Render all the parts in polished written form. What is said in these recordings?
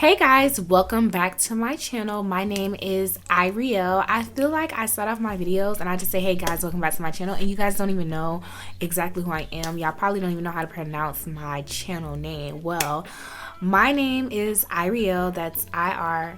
Hey guys, welcome back to my channel. My name is Irariel. I feel like I start off my videos and I just say, hey guys, welcome back to my channel, and you guys don't even know exactly who I am. Y'all probably don't even know how to pronounce my channel name. Well, my name is Irariel. That's Irariel.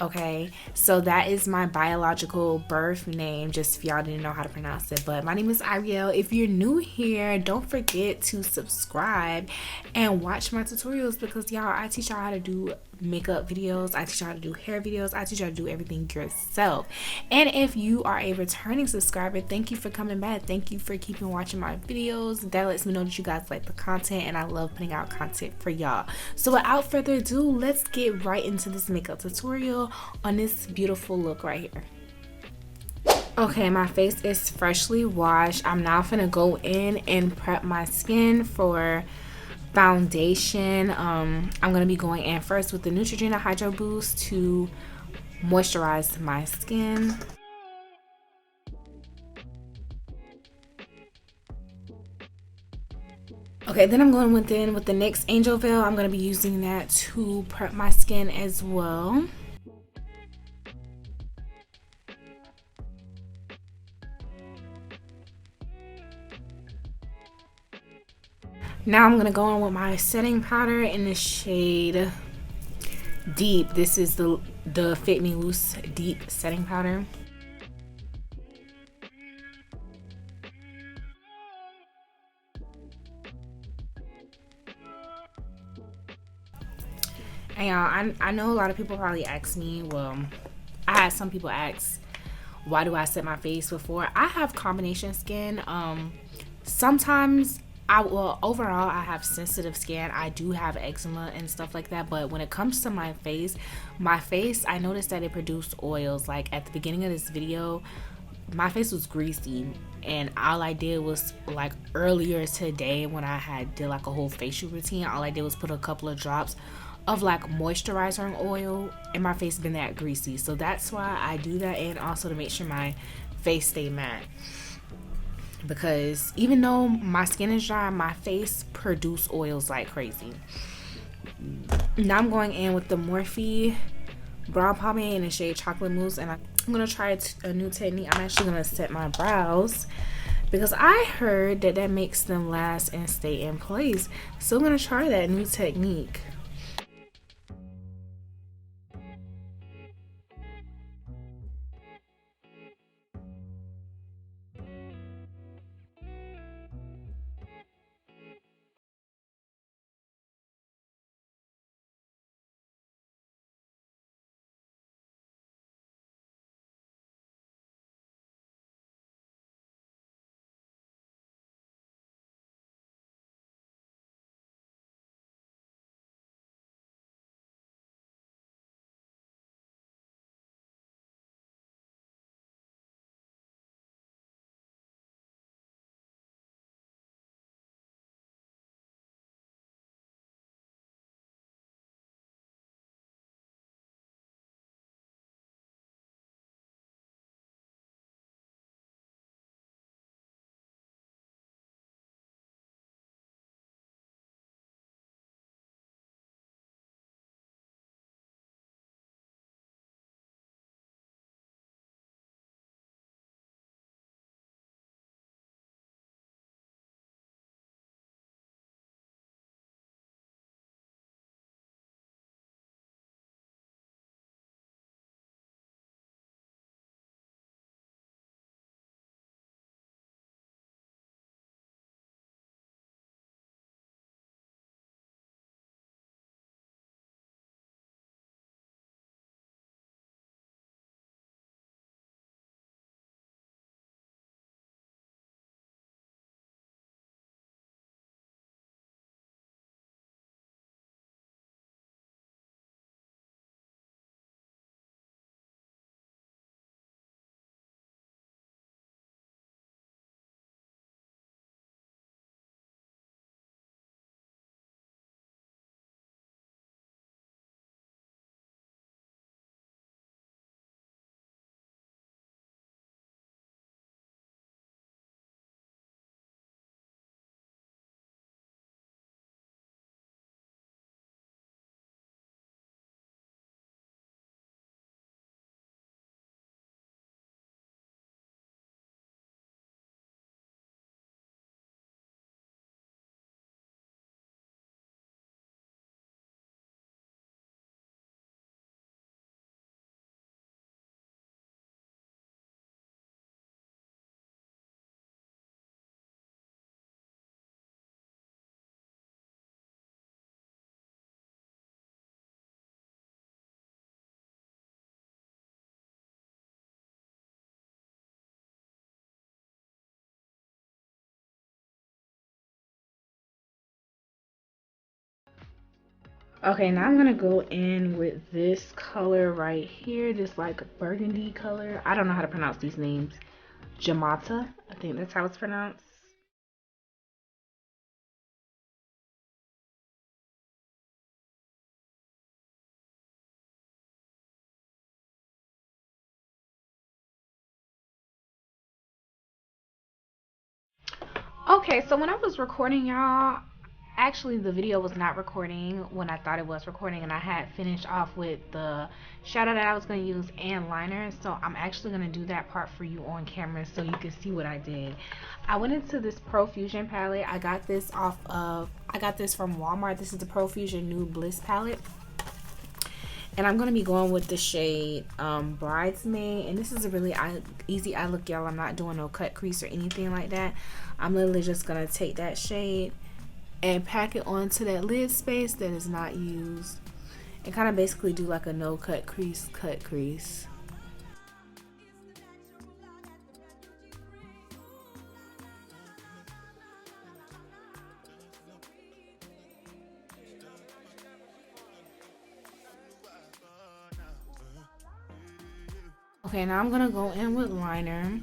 Okay, so that is my biological birth name, just if y'all didn't know how to pronounce it. But my name is Irariel. If you're new here, don't forget to subscribe and watch my tutorials, because y'all, I teach y'all how to do makeup videos, I teach y'all how to do hair videos, I teach y'all to do everything yourself. And if you are a returning subscriber, thank you for coming back. Thank you for keeping watching my videos. That lets me know that you guys like the content, and I love putting out content for y'all. So without further ado, let's get right into this makeup tutorial on this beautiful look right here. Okay, my face is freshly washed. I'm now gonna go in and prep my skin for foundation. I'm gonna be going in first with the Neutrogena Hydro Boost to moisturize my skin. Okay, then I'm going within with the NYX Angel Veil. I'm gonna be using that to prep my skin as well. Now I'm gonna go in with my setting powder in the shade Deep. This is the Fit Me Loose Deep setting powder. And y'all, I know a lot of people probably ask me, well, I had some people ask, why do I set my face before? I have combination skin. Sometimes overall I have sensitive skin. I do have eczema and stuff like that, but when it comes to my face, I noticed that it produced oils. Like at the beginning of this video, my face was greasy, and all I did was, like earlier today when I had did like a whole facial routine, all I did was put a couple of drops of like moisturizer and oil, and my face been that greasy. So that's why I do that, and also to make sure my face stay matte, because even though my skin is dry, my face produce oils like crazy. Now I'm going in with the Morphe Brow Pomade in the shade Chocolate Mousse, and I'm gonna try a new technique. I'm actually gonna set my brows because I heard that that makes them last and stay in place. So I'm gonna try that new technique. Okay, now I'm gonna go in with this color right here, this like burgundy color. I don't know how to pronounce these names. Jamata, I think that's how it's pronounced. Okay, so when I was recording, y'all, actually the video was not recording when I thought it was recording, and I had finished off with the shadow that I was going to use and liner. So I'm actually going to do that part for you on camera so you can see what I did. I went into this Profusion palette. I got this from Walmart. This is the Profusion New Bliss palette. And I'm going to be going with the shade Bridesmaid. And this is a really easy eye look, y'all. I'm not doing no cut crease or anything like that. I'm literally just going to take that shade and pack it onto that lid space that is not used. And kind of basically do like a no cut crease, cut crease. Okay, now I'm gonna go in with liner.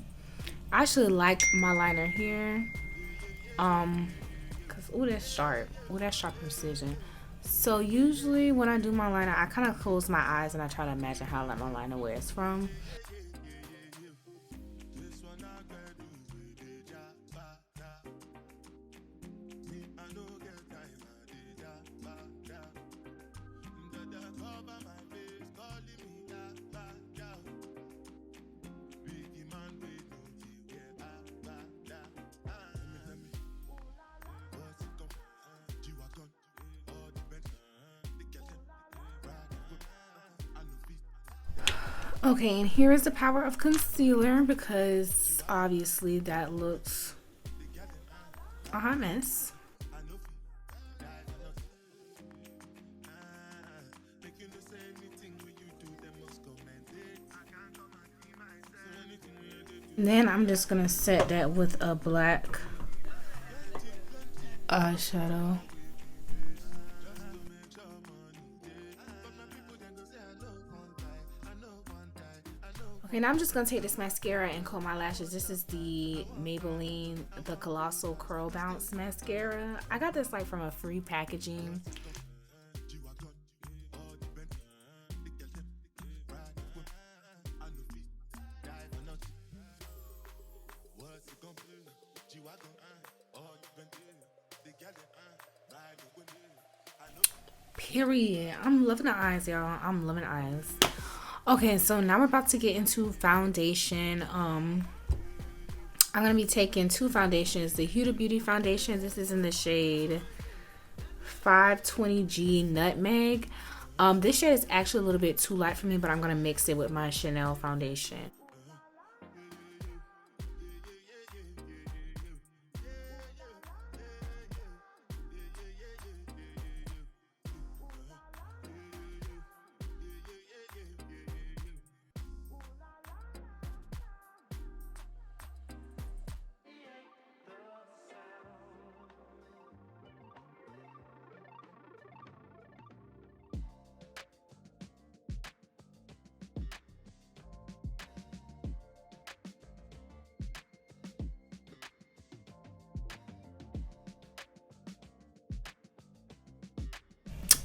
I actually like my liner here. Cause ooh, that's sharp. Ooh, that's sharp precision. So usually when I do my liner, I kind of close my eyes and I try to imagine how like my liner where it's from. Okay, and here is the power of concealer because obviously that looks a hot mess. And then I'm just gonna set that with a black eyeshadow. Okay, now I'm just gonna take this mascara and comb my lashes. This is the Maybelline, the Colossal Curl Bounce mascara. I got this like from a free packaging. Period. I'm loving the eyes, y'all. I'm loving the eyes. Okay, so now we're about to get into foundation. I'm gonna be taking two foundations. The Huda Beauty foundation. This is in the shade 520G Nutmeg. This shade is actually a little bit too light for me, but I'm gonna mix it with my Chanel foundation.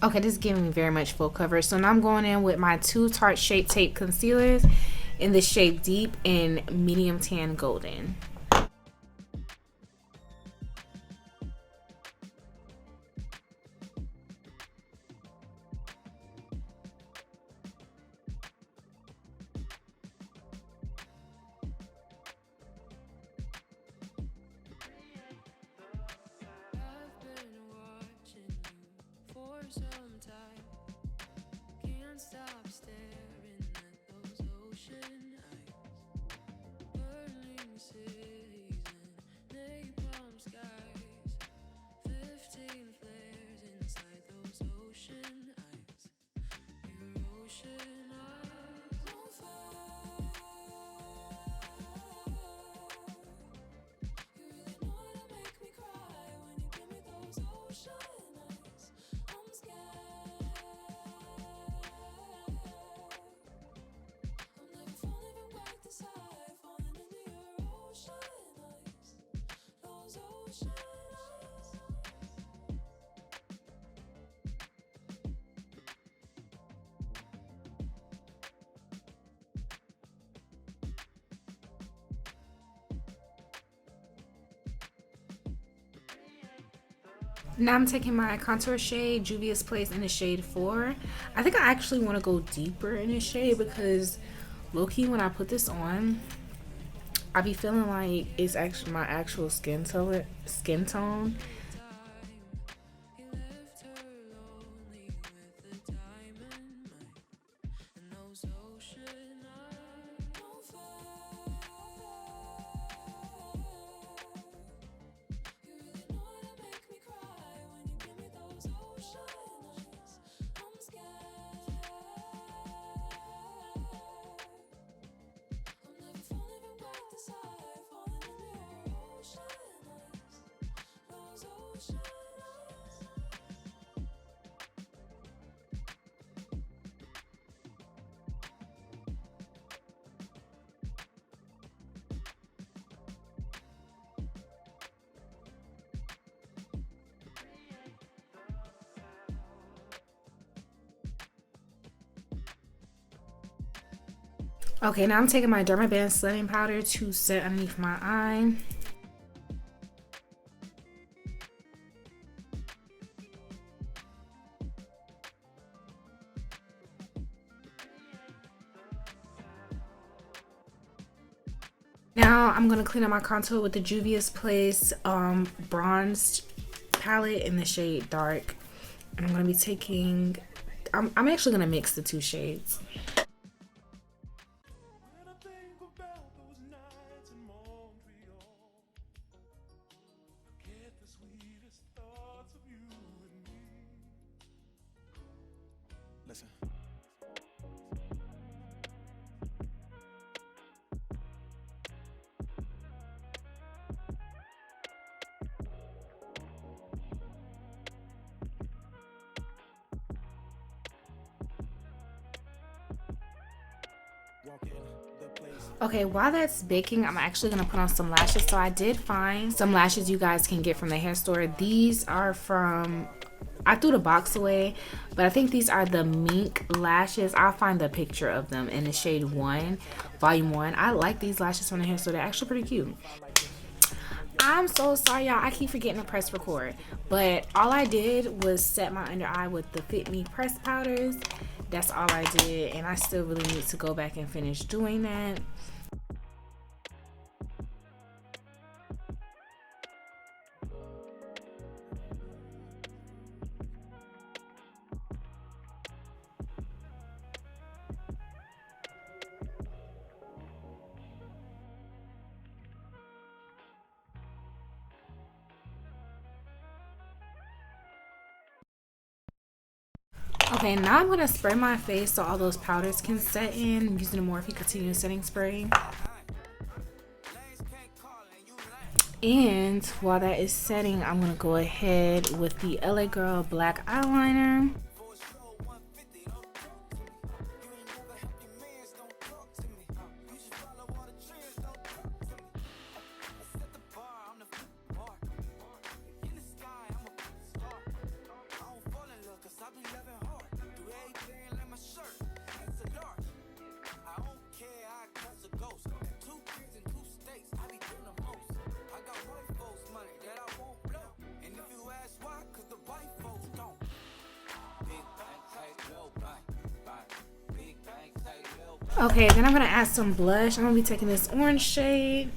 Okay, this is giving me very much full coverage. So now I'm going in with my two Tarte Shape Tape concealers in the shade Deep and Medium Tan Golden. Now I'm taking my contour shade, Juvia's Place, in the shade 4. I think I actually want to go deeper in this shade because low-key when I put this on, I be feeling like it's actually my actual skin tone. Okay, now I'm taking my Dermablend setting powder to set underneath my eye. Now I'm gonna clean up my contour with the Juvia's Place bronzed palette in the shade Dark, and I'm gonna be taking. I'm actually gonna mix the two shades. Listen. Okay, while that's baking, I'm actually gonna put on some lashes. So I did find some lashes you guys can get from the hair store. These are from, I threw the box away, but I think these are the mink lashes. I'll find the picture of them in the shade 1, volume 1. I like these lashes from the hair store. They're actually pretty cute. I'm so sorry, y'all. I keep forgetting to press record, but all I did was set my under eye with the Fit Me press powders. That's all I did, and I still really need to go back and finish doing that. Okay, now I'm gonna spray my face so all those powders can set in. I'm using the Morphe Continuous Setting Spray. And while that is setting, I'm gonna go ahead with the LA Girl black eyeliner. Okay, then I'm gonna add some blush. I'm gonna be taking this orange shade.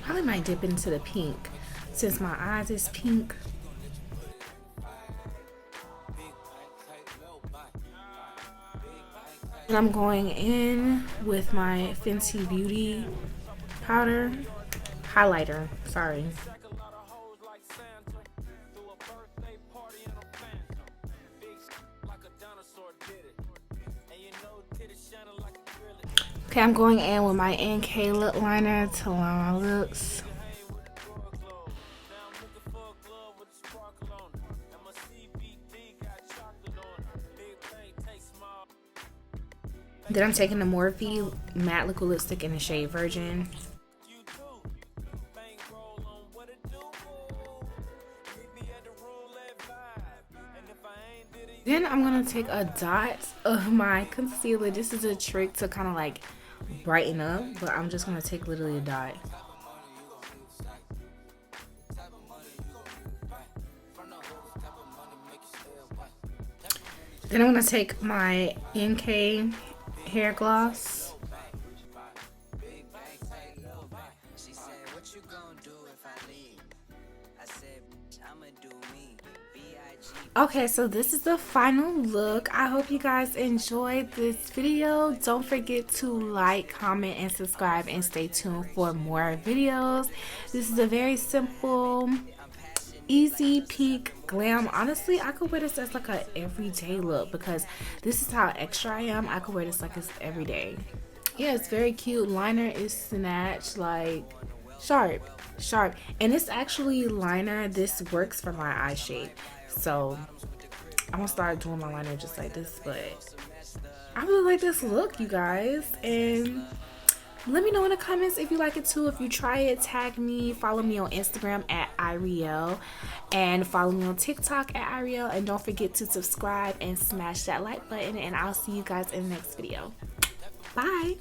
Probably might dip into the pink since my eyes is pink. And I'm going in with my Fenty Beauty powder, highlighter, sorry. Okay, I'm going in with my NK lip liner to line my lips. Then I'm taking the Morphe matte liquid lipstick in the shade Virgin. Then I'm gonna take a dot of my concealer. This is a trick to kind of like brighten up, but I'm just gonna take literally a dot. Then I'm gonna take my NK hair gloss. Okay, so this is the final look. I hope you guys enjoyed this video. Don't forget to like, comment, and subscribe, and stay tuned for more videos. This is a very simple, easy pink glam. Honestly, I could wear this as like a everyday look because this is how extra I am. I could wear this like it's everyday. Yeah, it's very cute. Liner is snatched, like sharp, and it's actually liner. This works for my eye shape. So I'm gonna start doing my liner just like this, but I really like this look, you guys. And let me know in the comments if you like it too. If you try it, tag me. Follow me on Instagram at Irariel, and follow me on TikTok at Irariel. And don't forget to subscribe and smash that like button. And I'll see you guys in the next video. Bye.